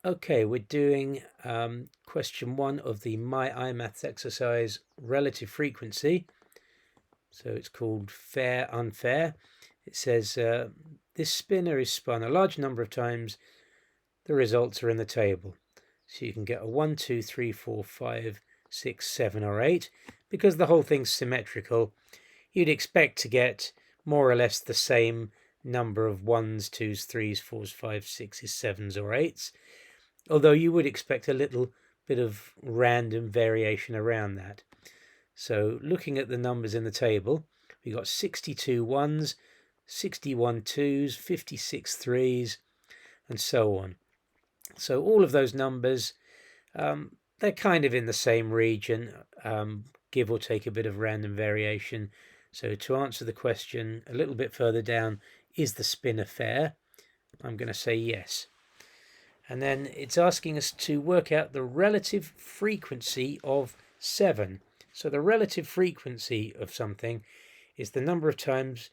Okay, we're doing question 1 of the My iMaths exercise, relative frequency. So it's called fair, unfair. It says this spinner is spun a large number of times. The results are in the table. So you can get a 1, 2, 3, 4, 5, 6, 7, or 8. Because the whole thing's symmetrical, you'd expect to get more or less the same number of 1s, 2s, 3s, 4s, 5s, 6s, 7s, or 8s. Although you would expect a little bit of random variation around that. So looking at the numbers in the table, we got 62 1s, 61 2s, 56 3s, and so on. So all of those numbers, they're kind of in the same region, give or take a bit of random variation. So to answer the question a little bit further down, is the spinner fair? I'm going to say yes. And then it's asking us to work out the relative frequency of 7. So the relative frequency of something is the number of times,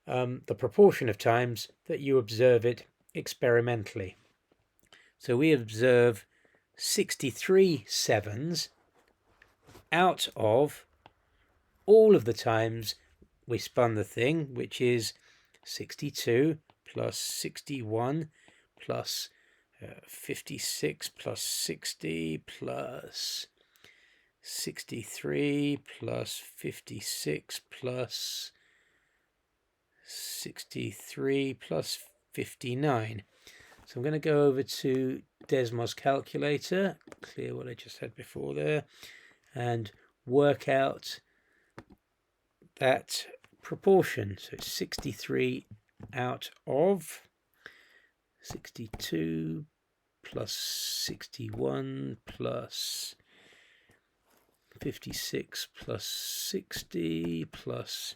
the proportion of times that you observe it experimentally. So we observe 63 7s out of all of the times we spun the thing, which is 62 plus 61 plus 56 plus 60 plus 63 plus 56 plus 63 plus 59. So I'm going to go over to Desmos calculator, clear what I just had before there, and work out that proportion. So it's 63 out of 62 plus 61 plus 56 plus 60 plus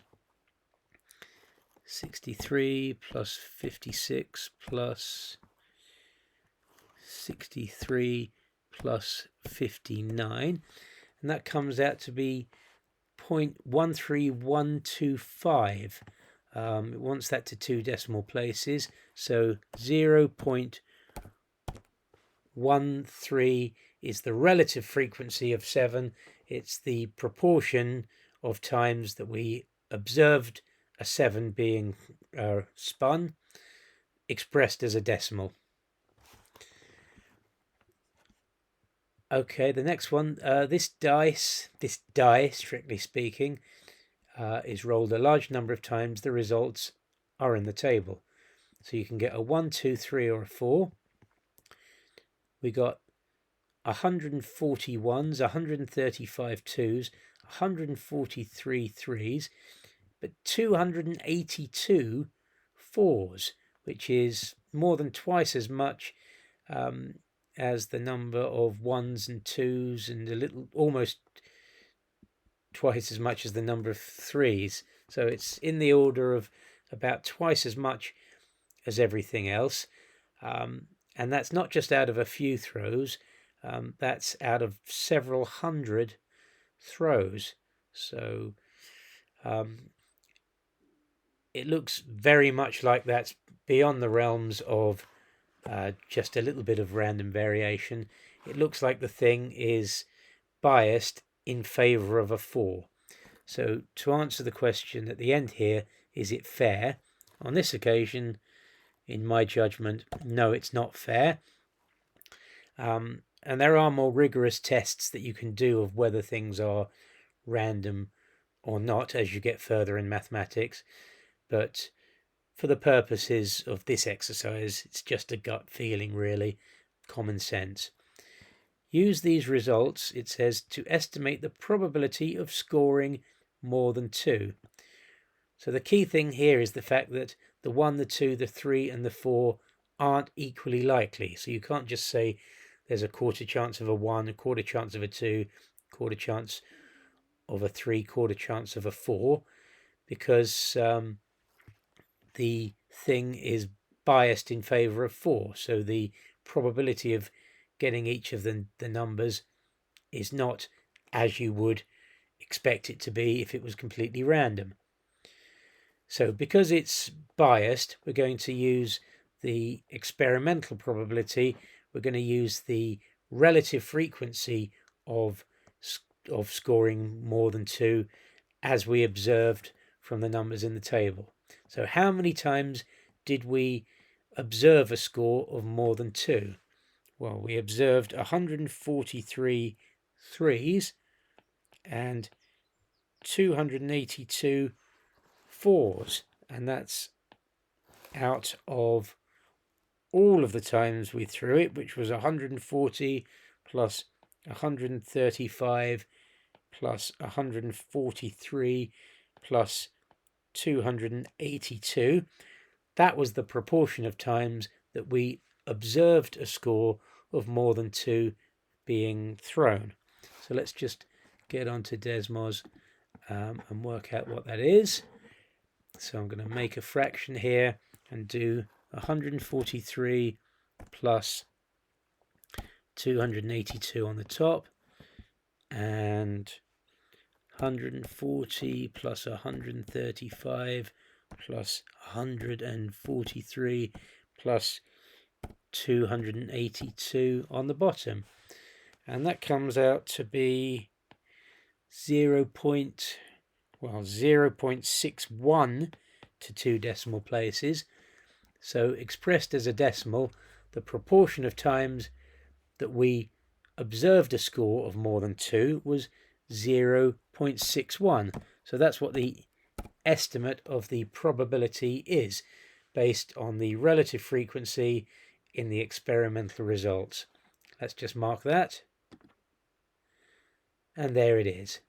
63 plus 56 plus 63 plus 59, and that comes out to be 0.13125. It wants that to 2 decimal places, so 0.13 is the relative frequency of 7. It's the proportion of times that we observed a 7 being spun, expressed as a decimal. Okay, the next one, this die, strictly speaking, is rolled a large number of times. The results are in the table. So you can get a 1, 2, 3, or a 4. We got 140 1s, 135 2s, 143 3s, but 282 4s, which is more than twice as much as the number of 1s and 2s, and almost twice as much as the number of 3s. So it's in the order of about twice as much as everything else. And that's not just out of a few throws, that's out of several hundred throws. So it looks very much like that's beyond the realms of just a little bit of random variation. It looks like the thing is biased in favor of a 4. So to answer the question at the end here, is it fair? On this occasion, in my judgment, no, it's not fair. And there are more rigorous tests that you can do of whether things are random or not as you get further in mathematics. But for the purposes of this exercise, it's just a gut feeling, really, common sense. Use these results, it says, to estimate the probability of scoring more than 2. So the key thing here is the fact that the 1, the 2, the 3, and the 4 aren't equally likely. So you can't just say there's a quarter chance of a 1, a quarter chance of a 2, quarter chance of a 3, quarter chance of a 4, because the thing is biased in favor of 4. So the probability of getting each of the numbers is not as you would expect it to be if it was completely random. So because it's biased, we're going to use the experimental probability we're going to use the relative frequency of scoring more than 2 as we observed from the numbers in the table. So how many times did we observe a score of more than 2? Well, we observed 143 threes and 282 fours, and that's out of all of the times we threw it, which was 140 plus 135 plus 143 plus 282. That was the proportion of times that we observed a score of more than 2 being thrown. So let's just get onto Desmos and work out what that is. So I'm going to make a fraction here and do 143 plus 282 on the top, and 140 plus 135 plus 143 plus 282 on the bottom, and that comes out to be 0.61 to 2 decimal places. So expressed as a decimal, the proportion of times that we observed a score of more than 2 was 0.61. So that's what the estimate of the probability is, based on the relative frequency in the experimental results. Let's just mark that. And there it is.